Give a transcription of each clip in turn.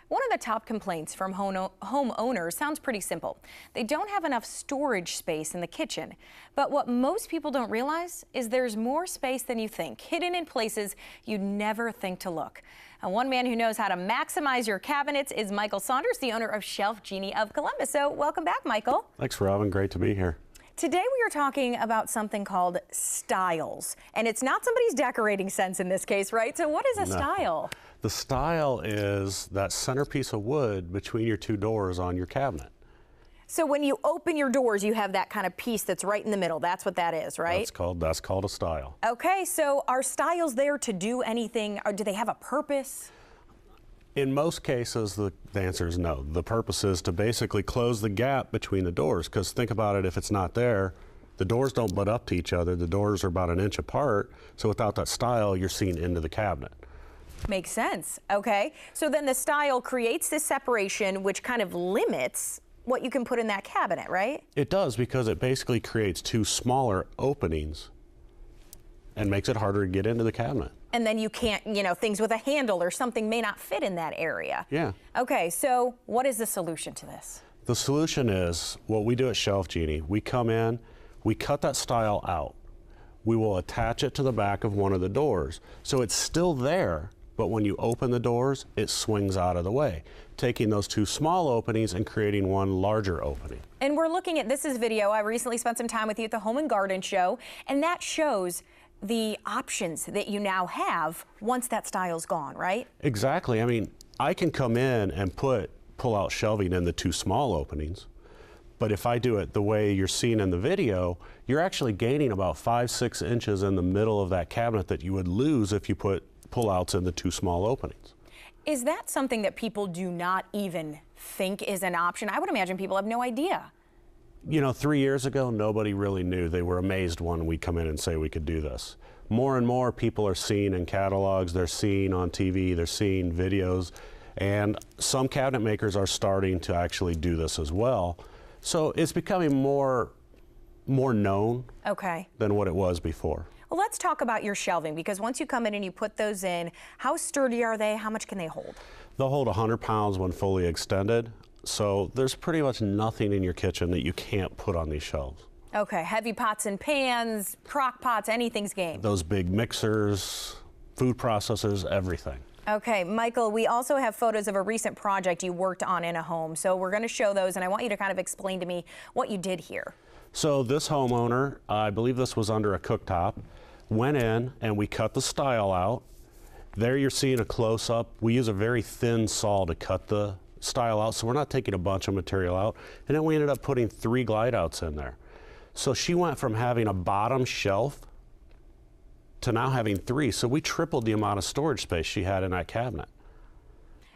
One of the top complaints from homeowners sounds pretty simple. They don't have enough storage space in the kitchen. But what most people don't realize is there's more space than you think, hidden in places you'd never think to look. And one man who knows how to maximize your cabinets is msaunders, the owner of Shelfgenie of Columbus. So welcome back, Michael. Thanks, Robin. Great to be here. Today we are talking about something called styles. And it's not somebody's decorating sense in this case, right? So what is a style? The style is that centerpiece of wood between your two doors on your cabinet. So when you open your doors, you have that kind of piece that's right in the middle. That's what that is, right? That's called a style. Okay, so are styles there to do anything, or do they have a purpose? In most cases, the answer is no. The purpose is to basically close the gap between the doors, because think about it, if it's not there, the doors don't butt up to each other. The doors are about an inch apart, so without that style, you're seeing into the cabinet. Makes sense. Okay, so then the style creates this separation, which kind of limits what you can put in that cabinet, right? It does, because it basically creates two smaller openings and makes it harder to get into the cabinet. And then you can't, things with a handle or something may not fit in that area. Yeah. Okay, so what is the solution to this? The solution is what we do at Shelfgenie. We come in, we cut that style out. We will attach it to the back of one of the doors. So it's still there, but when you open the doors, it swings out of the way, taking those two small openings and creating one larger opening. And we're looking at, this is video. I recently spent some time with you at the Home and Garden Show, and that shows the options that you now have once that style's gone, right? Exactly. I mean, I can come in and pull out shelving in the two small openings, but if I do it the way you're seeing in the video, you're actually gaining about 5-6 inches in the middle of that cabinet that you would lose if you put pull-outs in the two small openings. Is that something that people do not even think is an option? I would imagine people have no idea. 3 years ago, nobody really knew. They were amazed when we come in and say we could do this. More and more people are seeing in catalogs, they're seeing on TV, they're seeing videos, and some cabinet makers are starting to actually do this as well. So it's becoming more known than what it was before. Well, let's talk about your shelving, because once you come in and you put those in, how sturdy are they? How much can they hold? They'll hold 100 pounds when fully extended. So there's pretty much nothing in your kitchen that you can't put on these shelves. Okay, heavy pots and pans, crock pots, anything's game. Those big mixers, food processors, everything. Okay, Michael, we also have photos of a recent project you worked on in a home. So we're going to show those, and I want you to kind of explain to me what you did here. So this homeowner, I believe this was under a cooktop, went in and we cut the style out. There you're seeing a close-up. We use a very thin saw to cut the style out, so we're not taking a bunch of material out. And then we ended up putting 3 glide outs in there. So she went from having a bottom shelf to now having 3. So we tripled the amount of storage space she had in that cabinet.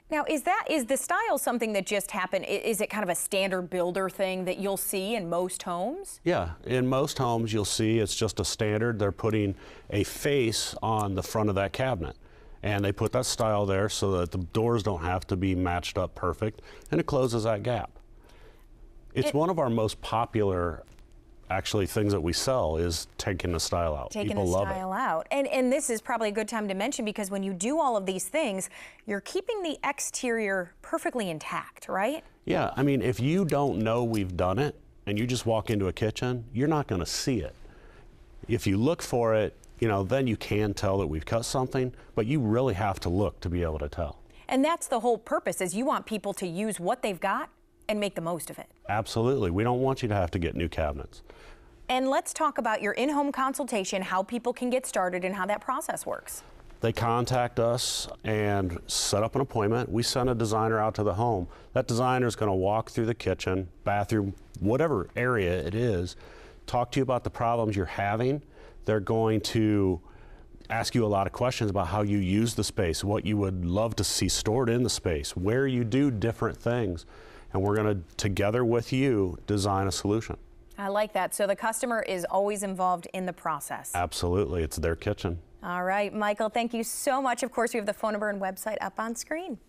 Now, is the style something that just happened? Is it kind of a standard builder thing that you'll see in most homes? Yeah, in most homes you'll see it's just a standard. They're putting a face on the front of that cabinet. And they put that style there so that the doors don't have to be matched up perfect, and it closes that gap. It's one of our most popular, actually, things that we sell is taking the style out. People love it. Taking the style out. And this is probably a good time to mention, because when you do all of these things, you're keeping the exterior perfectly intact, right? Yeah, I mean, if you don't know we've done it and you just walk into a kitchen, you're not going to see it. If you look for it, then you can tell that we've cut something, but you really have to look to be able to tell. And that's the whole purpose, is you want people to use what they've got and make the most of it. Absolutely. We don't want you to have to get new cabinets. And let's talk about your in-home consultation, how people can get started and how that process works. They contact us and set up an appointment. We send a designer out to the home. That designer is going to walk through the kitchen, bathroom, whatever area it is, talk to you about the problems you're having. They're going to ask you a lot of questions about how you use the space, what you would love to see stored in the space, where you do different things, and we're going to, together with you, design a solution. I like that. So the customer is always involved in the process. Absolutely. It's their kitchen. All right, Michael, thank you so much. Of course, we have the phone number and website up on screen.